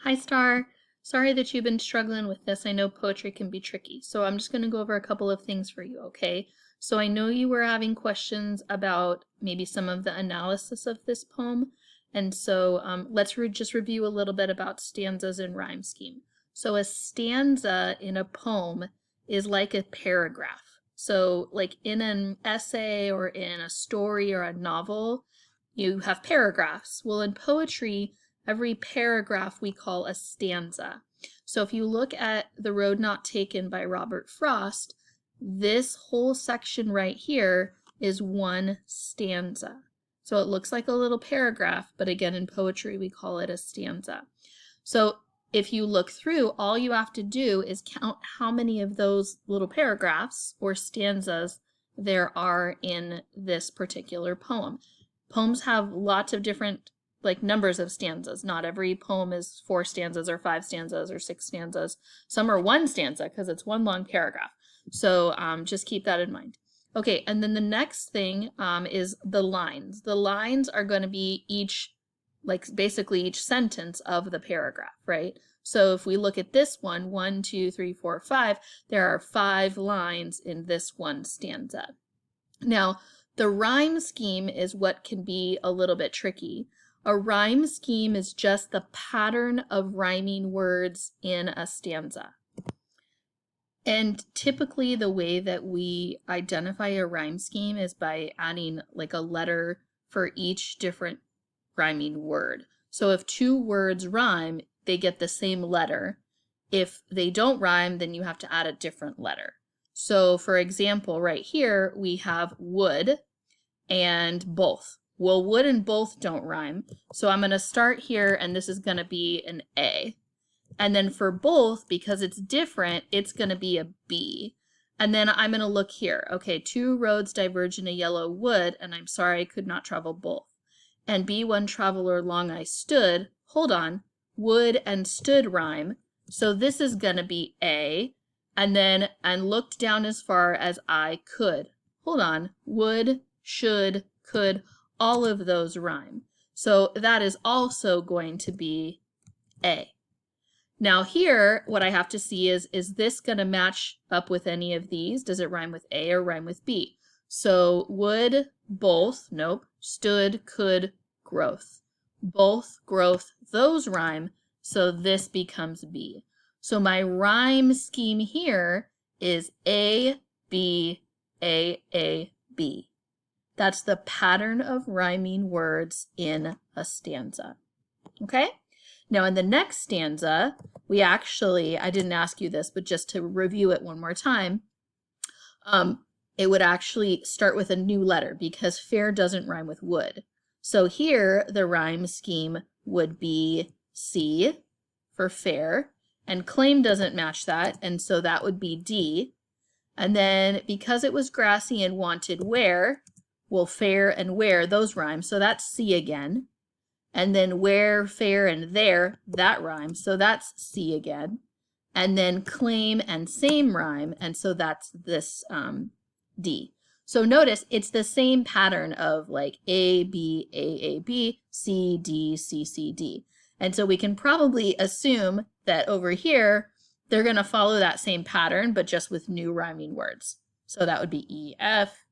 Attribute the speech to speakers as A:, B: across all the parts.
A: Hi, Star. Sorry that you've been struggling with this. I know poetry can be tricky, so I'm just going to go over a couple of things for you, okay? So I know you were having questions about maybe some of the analysis of this poem, and so let's just review a little bit about stanzas and rhyme scheme. So a stanza in a poem is like a paragraph. So like in an essay or in a story or a novel, you have paragraphs. Well, in poetry, every paragraph we call a stanza. So if you look at The Road Not Taken by Robert Frost, this whole section right here is one stanza. So it looks like a little paragraph, but again, in poetry, we call it a stanza. So if you look through, all you have to do is count how many of those little paragraphs or stanzas there are in this particular poem. Poems have lots of different numbers of stanzas. Not every poem is 4 stanzas or 5 stanzas or 6 stanzas. Some are 1 stanza because it's one long paragraph. So just keep that in mind. Okay, and then the next thing is the lines. The lines are going to be basically each sentence of the paragraph, right? So if we look at this one, 1, 2, 3, 4, 5, there are 5 lines in this one stanza. Now, the rhyme scheme is what can be a little bit tricky. A rhyme scheme is just the pattern of rhyming words in a stanza. And typically the way that we identify a rhyme scheme is by adding like a letter for each different rhyming word. So if 2 words rhyme, they get the same letter. If they don't rhyme, then you have to add a different letter. So for example, right here, we have wood and both. Well, wood and both don't rhyme. So I'm going to start here, and this is going to be an A. And then for both, because it's different, it's going to be a B. And then I'm going to look here. Okay, 2 roads diverge in a yellow wood, and I'm sorry I could not travel both. And be one traveler long I stood. Hold on. Would and stood rhyme. So this is going to be A. And then, and looked down as far as I could. Hold on. Would, should, could, all of those rhyme. So that is also going to be A. Now here, what I have to see is this going to match up with any of these? Does it rhyme with A or rhyme with B? So would, both, nope, stood, could, growth. Both, growth, those rhyme, so this becomes B. So my rhyme scheme here is A, B, A, B. That's the pattern of rhyming words in a stanza. Okay? Now in the next stanza, we actually, I didn't ask you this, but just to review it one more time, it would actually start with a new letter because fair doesn't rhyme with wood. So here the rhyme scheme would be C for fair, and claim doesn't match that, and so that would be D. And then because it was grassy and wanted where, well, fair and where, those rhyme, so that's C again. And then where, fair, and there, that rhymes, so that's C again. And then claim and same rhyme, and so that's this D. So notice it's the same pattern of like A, B, B, C, D, C, C, D. And so we can probably assume that over here, they're going to follow that same pattern, but just with new rhyming words. So that would be E, F,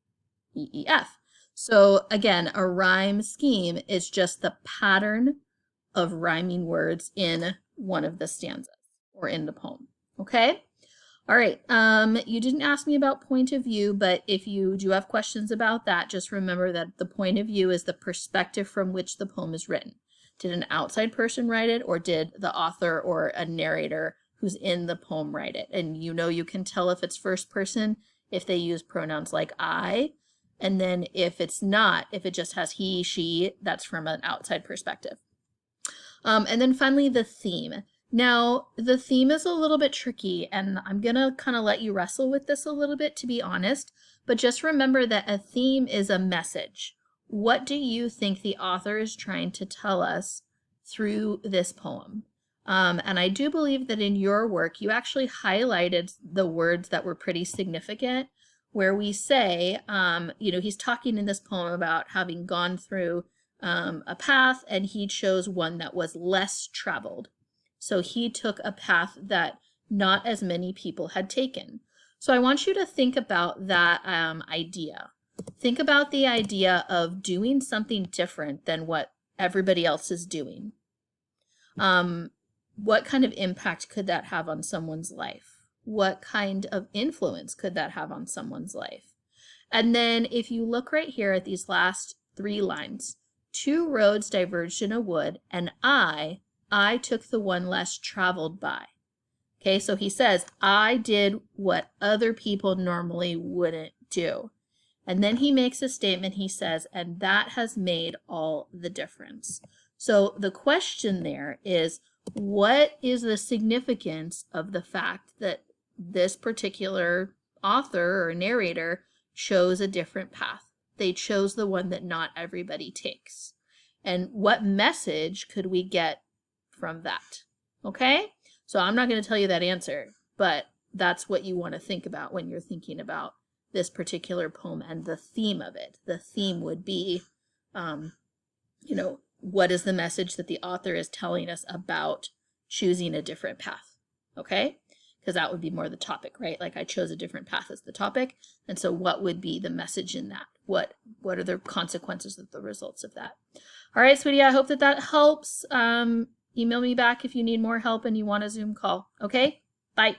A: E, E, F. So again, a rhyme scheme is just the pattern of rhyming words in one of the stanzas or in the poem. Okay? All right. You didn't ask me about point of view, but if you do have questions about that, just remember that the point of view is the perspective from which the poem is written. Did an outside person write it, or did the author or a narrator who's in the poem write it? And you know you can tell if it's first person if they use pronouns like I. And then if it's not, if it just has he, she, that's from an outside perspective. And then finally, the theme. Now, the theme is a little bit tricky, and I'm going to kind of let you wrestle with this a little bit, to be honest. But just remember that a theme is a message. What do you think the author is trying to tell us through this poem? And I do believe that in your work, you actually highlighted the words that were pretty significant, where we say, he's talking in this poem about having gone through a path, and he chose one that was less traveled. So he took a path that not as many people had taken. So I want you to think about that idea. Think about the idea of doing something different than what everybody else is doing. What kind of impact could that have on someone's life? What kind of influence could that have on someone's life? And then if you look right here at these last 3 lines, 2 roads diverged in a wood, and I took the one less traveled by. Okay, so he says, I did what other people normally wouldn't do. And then he makes a statement, he says, and that has made all the difference. So the question there is, what is the significance of the fact that this particular author or narrator chose a different path? They chose the one that not everybody takes. And what message could we get from that? Okay? So I'm not going to tell you that answer, but that's what you want to think about when you're thinking about this particular poem and the theme of it. The theme would be, what is the message that the author is telling us about choosing a different path? Okay? Because that would be more the topic, right? Like I chose a different path as the topic. And so what would be the message in that? What are the consequences of the results of that? All right, sweetie, I hope that helps. Email me back if you need more help and you want a Zoom call. Okay? Bye.